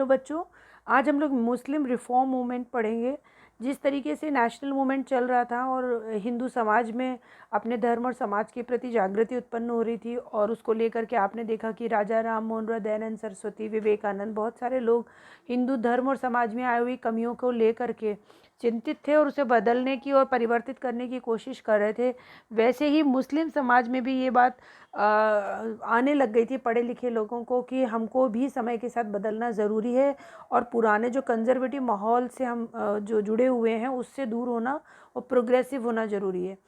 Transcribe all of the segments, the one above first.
Hello बच्चों, आज हम लोग मुस्लिम रिफॉर्म मूवमेंट पढ़ेंगे। जिस तरीके से नेशनल मूवमेंट चल रहा था और हिंदू समाज में अपने धर्म और समाज के प्रति जागृति उत्पन्न हो रही थी, और उसको लेकर के आपने देखा कि राजा राम मोहन राय, दयानंद सरस्वती, विवेकानंद, बहुत सारे लोग हिंदू धर्म और समाज में आई हुई कमियों को लेकर के चिंतित थे और उसे बदलने की और परिवर्तित करने की कोशिश कर रहे थे। वैसे ही मुस्लिम समाज में भी ये बात आने लग गई थी पढ़े लिखे लोगों को कि हमको भी समय के साथ बदलना ज़रूरी है और पुराने जो कंजर्वेटिव माहौल से हम जो जुड़े हुए हैं उससे दूर होना और प्रोग्रेसिव होना ज़रूरी है।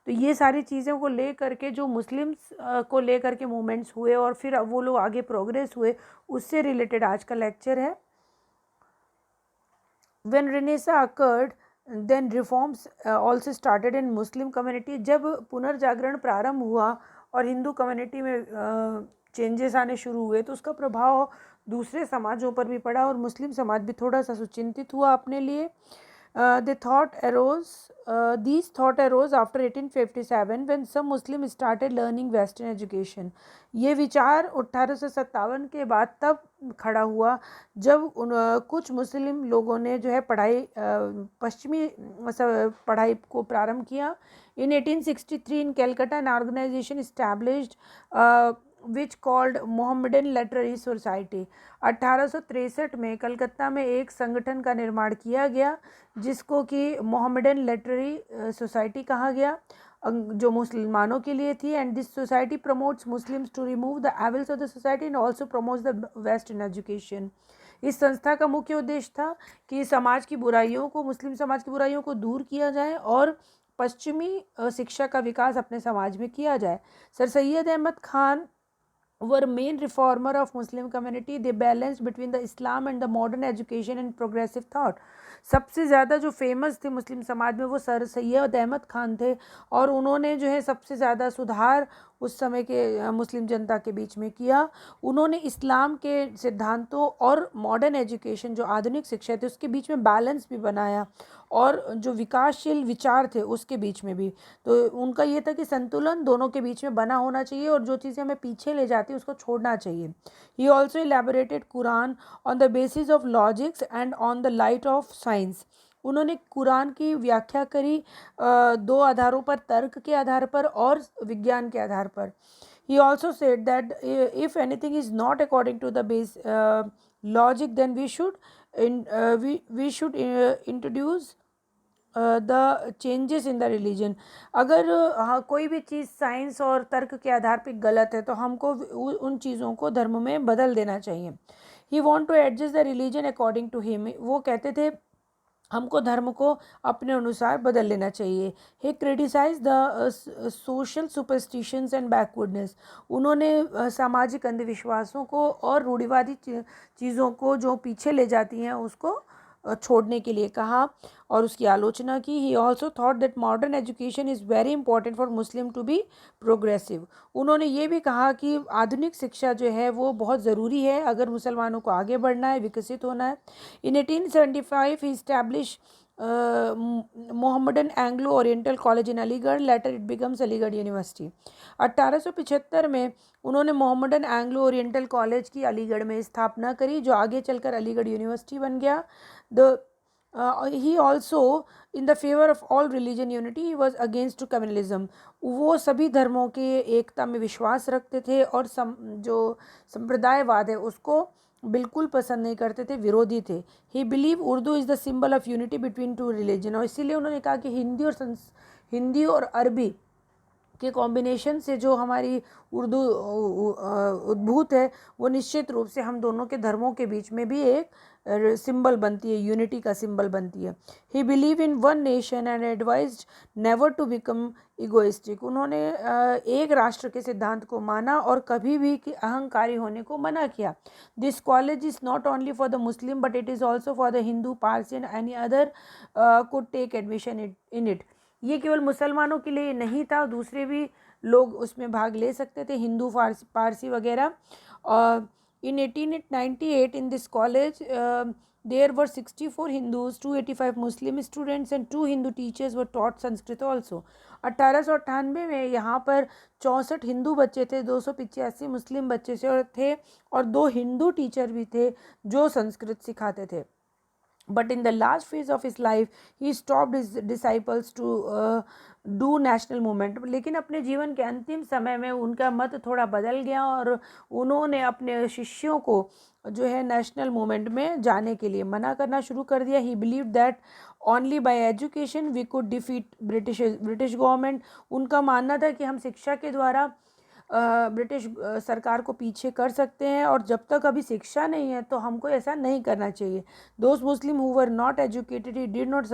तो ये सारी चीज़ों को ले करके जो मुस्लिम्स को ले करके मूवमेंट्स हुए और फिर अब वो लोग आगे प्रोग्रेस हुए, उससे रिलेटेड आज का लेक्चर है। When Renaissance occurred, then reforms also started in Muslim community. जब पुनर्जागरण प्रारंभ हुआ और हिंदू कम्युनिटी में चेंजेस आने शुरू हुए तो उसका प्रभाव दूसरे समाजों पर भी पड़ा और मुस्लिम समाज भी थोड़ा सा सुचिंतित हुआ अपने लिए। These thought arose after 1857 when some Muslims started learning Western education. ये विचार 1857 के बाद तब खड़ा हुआ जब कुछ मुस्लिम लोगों ने जो है पश्चिमी पढ़ाई को प्रारंभ किया। In 1863 in Calcutta an organization established which called Mohammedan literary society. 1863 में कलकत्ता में एक संगठन का निर्माण किया गया जिसको कि मोहम्मडन लिटरेरी सोसाइटी कहा गया, जो मुसलमानों के लिए थी। And this society promotes Muslims to remove the evils of the society and also promotes the west in education. इस संस्था का मुख्य उद्देश्य था कि समाज की बुराइयों को, मुस्लिम समाज की बुराइयों को दूर किया जाए और पश्चिमी शिक्षा का विकास अपने समाज में किया जाए। Sir Syed Ahmad Khan were main reformer of Muslim community. They balanced between the Islam and the modern education and progressive thought. सबसे ज़्यादा जो फेमस थे मुस्लिम समाज में वो सर सैयद अहमद खान थे और उन्होंने जो है सबसे ज़्यादा सुधार उस समय के मुस्लिम जनता के बीच में किया। उन्होंने इस्लाम के सिद्धांतों और मॉडर्न एजुकेशन जो आधुनिक शिक्षा थी उसके बीच में बैलेंस भी बनाया और जो विकासशील विचार थे उसके बीच में भी। तो उनका ये था कि संतुलन दोनों के बीच में बना होना चाहिए और जो चीज़ें हमें पीछे ले जाती है उसको छोड़ना चाहिए। He also elaborated Quran on the basis of logics and on the light of science. उन्होंने कुरान की व्याख्या करी दो आधारों पर, तर्क के आधार पर और विज्ञान के आधार पर। He also said that if anything is not according to the base logic then we should introduce the changes in the religion. अगर कोई भी चीज़ साइंस और तर्क के आधार पर गलत है तो हमको उन चीज़ों को धर्म में बदल देना चाहिए। He want to adjust the religion according to him. वो कहते थे हमको धर्म को अपने अनुसार बदल लेना चाहिए। He criticise the social superstitions and backwardness. उन्होंने सामाजिक अंधविश्वासों को और रूढ़िवादी चीज़ों को जो पीछे ले जाती हैं उसको छोड़ने के लिए कहा और उसकी आलोचना की। He also thought that modern education is very important for Muslim to be progressive. उन्होंने ये भी कहा कि आधुनिक शिक्षा जो है वो बहुत ज़रूरी है अगर मुसलमानों को आगे बढ़ना है, विकसित होना है। In 1875 he establish Mohammedan Anglo Oriental College in Aligarh, later it becomes Aligarh University. 1875 में उन्होंने मोहम्मडन एंग्लो ओरिएंटल कॉलेज की अलीगढ़ में स्थापना करी जो आगे चलकर अलीगढ़ यूनिवर्सिटी बन गया। He also in the favour of all religion unity, he was against to communalism. वो सभी धर्मों के एकता में विश्वास रखते थे और जो संप्रदायवाद है उसको बिल्कुल पसंद नहीं करते थे, विरोधी थे। ही believe Urdu is the symbol of unity between two religion. और इसीलिए उन्होंने कहा कि हिंदी और अरबी के कॉम्बिनेशन से जो हमारी उर्दू उद्भूत है वो निश्चित रूप से हम दोनों के धर्मों के बीच में भी एक सिंबल बनती है, यूनिटी का सिंबल बनती है। He believe in one nation and advised never to become egoistic. उन्होंने एक राष्ट्र के सिद्धांत को माना और कभी भी अहंकारी होने को मना किया। This college is not only for the Muslim but it is also for the Hindu, Parsi and any other could take admission in it. ये केवल मुसलमानों के लिए नहीं था, दूसरे भी लोग उसमें भाग ले सकते थे, हिंदू, पारसी वगैरह। और इन 1898 in this college There were 64 Hindus, 285 Muslim students and 2 Hindu teachers were taught Sanskrit also. 1898 में यहाँ पर 64 हिंदू बच्चे थे, 285 मुस्लिम बच्चे थे और 2 हिंदू टीचर भी थे जो संस्कृत सिखाते थे. But in the last phase of his life, he stopped his disciples to do national movement. लेकिन अपने जीवन के अंतिम समय में उनका मत थोड़ा बदल गया और उन्होंने अपने शिष्यों को जो है नेशनल मूवमेंट में जाने के लिए मना करना शुरू कर दिया. He believed that only by education we could defeat British government. उनका मानना था कि हम शिक्षा के द्वारा ब्रिटिश सरकार को पीछे कर सकते हैं और जब तक अभी शिक्षा नहीं है तो हमको ऐसा नहीं करना चाहिए. Those Muslim who were not educated he did not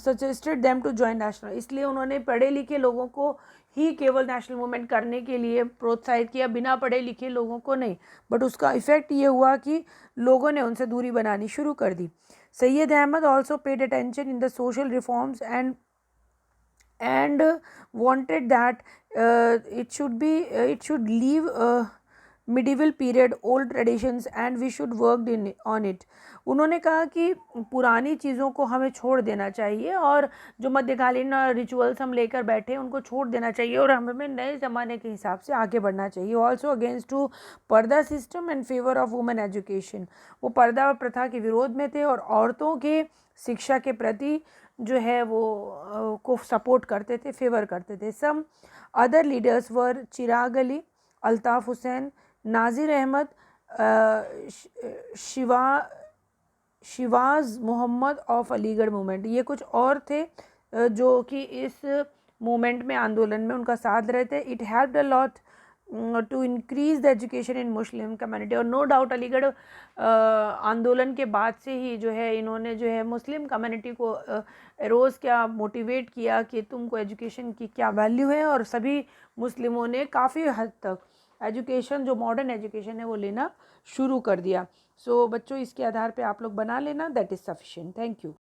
suggested them to join national. इसलिए उन्होंने पढ़े लिखे लोगों को ही केवल नेशनल मूवमेंट करने के लिए प्रोत्साहित किया, बिना पढ़े लिखे लोगों को नहीं. बट उसका इफेक्ट ये हुआ कि लोगों ने उनसे दूरी बनानी शुरू कर दी. Syed Ahmad also paid attention in the social reforms and wanted that it should leave medieval period old traditions and we should work on it. उन्होंने कहा कि पुरानी चीज़ों को हमें छोड़ देना चाहिए और जो मध्यकालीन रिचुअल्स हम लेकर बैठे उनको छोड़ देना चाहिए और हमें नए ज़माने के हिसाब से आगे बढ़ना चाहिए. ऑल्सो अगेंस्ट टू पर्दा system and favour of women education. वो पर्दा प्रथा के विरोध में थे और औरतों के शिक्षा के प्रति जो है वो को सपोर्ट करते थे, फेवर करते थे. Some other leaders were Chirag Ali, Altaf Hussain, Nazir Ahmad, शिवाज़ मोहम्मद ऑफ अलीगढ़ मूवमेंट. ये कुछ और थे जो कि इस मूवमेंट में, आंदोलन में उनका साथ रहे थे. It helped a lot to increase the education in Muslim community. और नो डाउट अलीगढ़ आंदोलन के बाद से ही जो है इन्होंने जो है मुस्लिम कम्युनिटी को रोज़ क्या मोटिवेट किया कि तुमको एजुकेशन की क्या वैल्यू है और सभी मुस्लिमों ने काफ़ी हद तक एजुकेशन, जो मॉडर्न एजुकेशन है वो लेना शुरू कर दिया. सो बच्चों, इसके आधार पे आप लोग बना लेना, that is sufficient. Thank you.